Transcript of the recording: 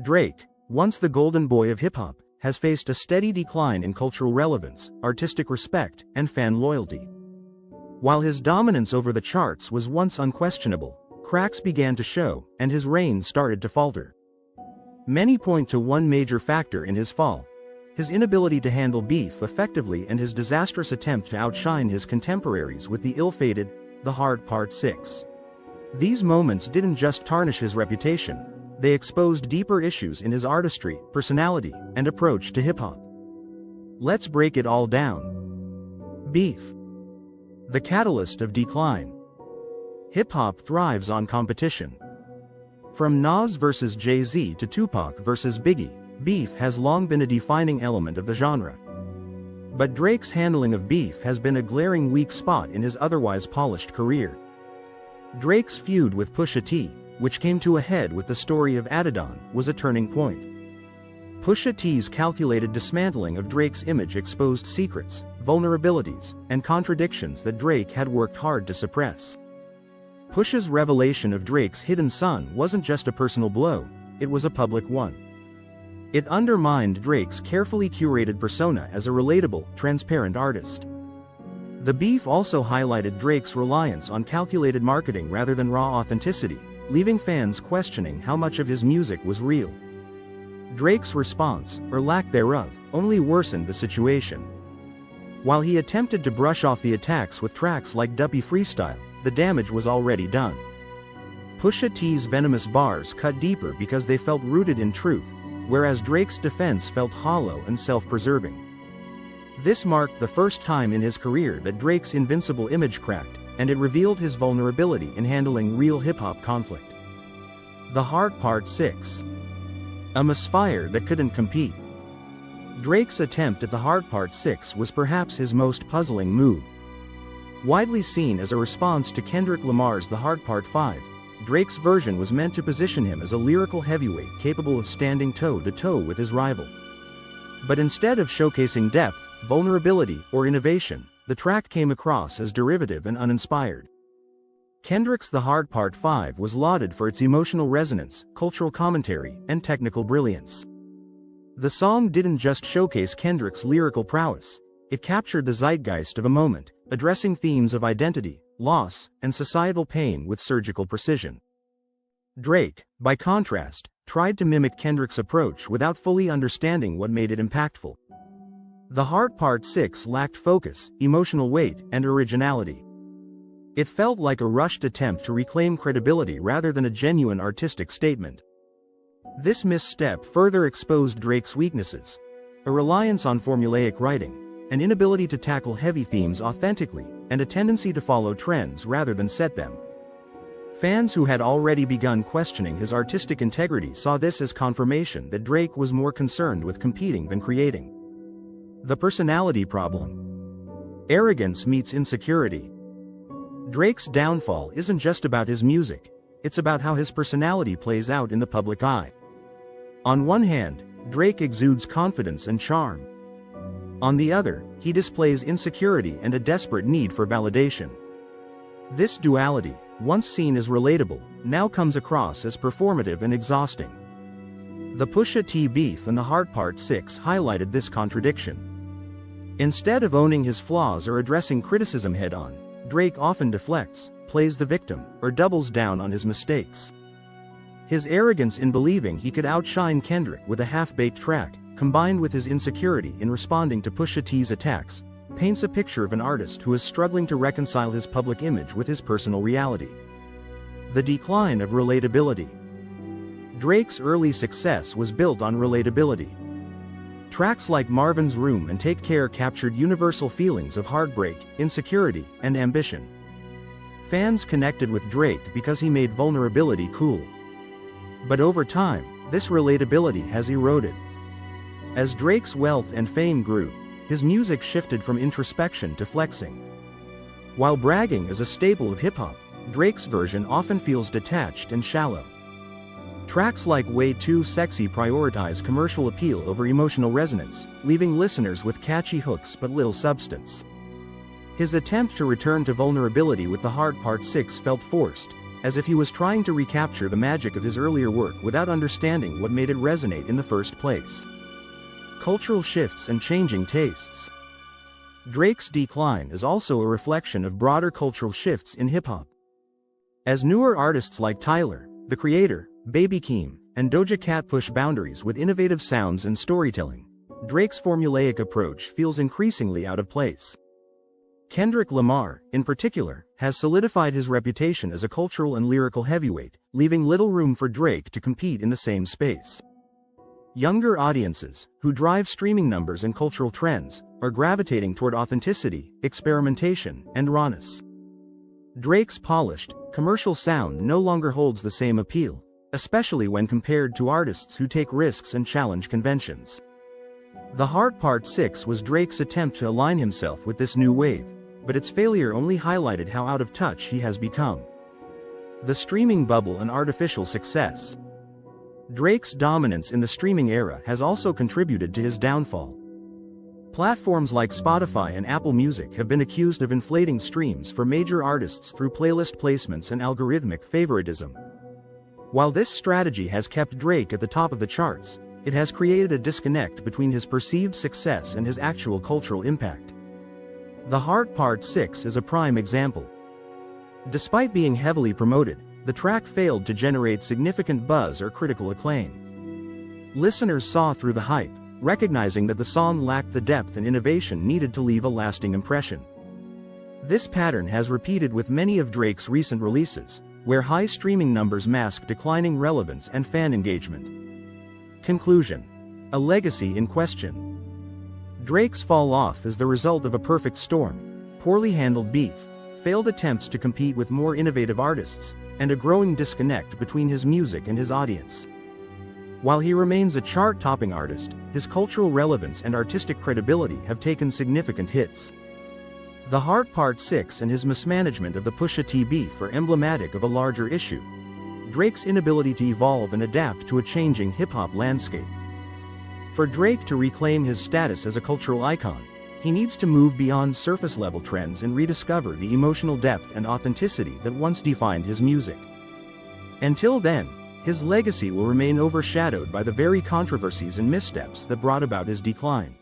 Drake, once the golden boy of hip-hop, has faced a steady decline in cultural relevance, artistic respect, and fan loyalty. While his dominance over the charts was once unquestionable, cracks began to show, and his reign started to falter. Many point to one major factor in his fall: his inability to handle beef effectively and his disastrous attempt to outshine his contemporaries with the ill-fated The Hard Part 6. These moments didn't just tarnish his reputation, they exposed deeper issues in his artistry, personality, and approach to hip-hop. Let's break it all down. Beef. The catalyst of decline. Hip-hop thrives on competition. From Nas vs. Jay-Z to Tupac vs. Biggie, beef has long been a defining element of the genre. But Drake's handling of beef has been a glaring weak spot in his otherwise polished career. Drake's feud with Pusha T, which came to a head with the story of Adidon, was a turning point. Pusha T's calculated dismantling of Drake's image exposed secrets, vulnerabilities, and contradictions that Drake had worked hard to suppress. Pusha's revelation of Drake's hidden son wasn't just a personal blow, it was a public one. It undermined Drake's carefully curated persona as a relatable, transparent artist. The beef also highlighted Drake's reliance on calculated marketing rather than raw authenticity, leaving fans questioning how much of his music was real. Drake's response, or lack thereof, only worsened the situation. While he attempted to brush off the attacks with tracks like Duppy Freestyle, the damage was already done. Pusha T's venomous bars cut deeper because they felt rooted in truth, whereas Drake's defense felt hollow and self-preserving. This marked the first time in his career that Drake's invincible image cracked, and it revealed his vulnerability in handling real hip-hop conflict. The Hard Part 6. A misfire that couldn't compete. Drake's attempt at the Hard Part 6 was perhaps his most puzzling move. Widely seen as a response to Kendrick Lamar's The Hard Part 5, Drake's version was meant to position him as a lyrical heavyweight capable of standing toe-to-toe with his rival. But instead of showcasing depth, vulnerability, or innovation, the track came across as derivative and uninspired. Kendrick's The Hard Part 5 was lauded for its emotional resonance, cultural commentary, and technical brilliance. The song didn't just showcase Kendrick's lyrical prowess, it captured the zeitgeist of a moment, addressing themes of identity, loss, and societal pain with surgical precision. Drake, by contrast, tried to mimic Kendrick's approach without fully understanding what made it impactful. The Hard Part 6 lacked focus, emotional weight, and originality. It felt like a rushed attempt to reclaim credibility rather than a genuine artistic statement. This misstep further exposed Drake's weaknesses: a reliance on formulaic writing, an inability to tackle heavy themes authentically, and a tendency to follow trends rather than set them. Fans who had already begun questioning his artistic integrity saw this as confirmation that Drake was more concerned with competing than creating. The personality problem. Arrogance meets insecurity. Drake's downfall isn't just about his music, it's about how his personality plays out in the public eye. On one hand, Drake exudes confidence and charm. On the other, he displays insecurity and a desperate need for validation. This duality, once seen as relatable, now comes across as performative and exhausting. The Pusha T beef and the Hard Part 6 highlighted this contradiction. Instead of owning his flaws or addressing criticism head-on, Drake often deflects, plays the victim, or doubles down on his mistakes. His arrogance in believing he could outshine Kendrick with a half-baked track, combined with his insecurity in responding to Pusha T's attacks, paints a picture of an artist who is struggling to reconcile his public image with his personal reality. The decline of relatability. Drake's early success was built on relatability. Tracks like Marvin's Room and Take Care captured universal feelings of heartbreak, insecurity, and ambition. Fans connected with Drake because he made vulnerability cool. But over time, this relatability has eroded. As Drake's wealth and fame grew, his music shifted from introspection to flexing. While bragging is a staple of hip-hop, Drake's version often feels detached and shallow. Tracks like Way Too Sexy prioritize commercial appeal over emotional resonance, leaving listeners with catchy hooks but little substance. His attempt to return to vulnerability with the Hard Part 6 felt forced, as if he was trying to recapture the magic of his earlier work without understanding what made it resonate in the first place. Cultural shifts and changing tastes. Drake's decline is also a reflection of broader cultural shifts in hip-hop. As newer artists like Tyler, The Creator, Baby Keem, and Doja Cat push boundaries with innovative sounds and storytelling, Drake's formulaic approach feels increasingly out of place. Kendrick Lamar, in particular, has solidified his reputation as a cultural and lyrical heavyweight, leaving little room for Drake to compete in the same space. Younger audiences, who drive streaming numbers and cultural trends, are gravitating toward authenticity, experimentation, and rawness. Drake's polished, commercial sound no longer holds the same appeal, especially when compared to artists who take risks and challenge conventions. The Heart Part 6 was Drake's attempt to align himself with this new wave, but its failure only highlighted how out of touch he has become. The streaming bubble and artificial success. Drake's dominance in the streaming era has also contributed to his downfall. Platforms like Spotify and Apple Music have been accused of inflating streams for major artists through playlist placements and algorithmic favoritism. While this strategy has kept Drake at the top of the charts, it has created a disconnect between his perceived success and his actual cultural impact. The Heart Part 6 is a prime example. Despite being heavily promoted, the track failed to generate significant buzz or critical acclaim. Listeners saw through the hype, recognizing that the song lacked the depth and innovation needed to leave a lasting impression. This pattern has repeated with many of Drake's recent releases, where high streaming numbers mask declining relevance and fan engagement. Conclusion. A legacy in question. Drake's fall-off is the result of a perfect storm: poorly handled beef, failed attempts to compete with more innovative artists, and a growing disconnect between his music and his audience. While he remains a chart-topping artist, his cultural relevance and artistic credibility have taken significant hits. The Heart Part 6 and his mismanagement of the Pusha T beef are emblematic of a larger issue: Drake's inability to evolve and adapt to a changing hip-hop landscape. For Drake to reclaim his status as a cultural icon, he needs to move beyond surface-level trends and rediscover the emotional depth and authenticity that once defined his music. Until then, his legacy will remain overshadowed by the very controversies and missteps that brought about his decline.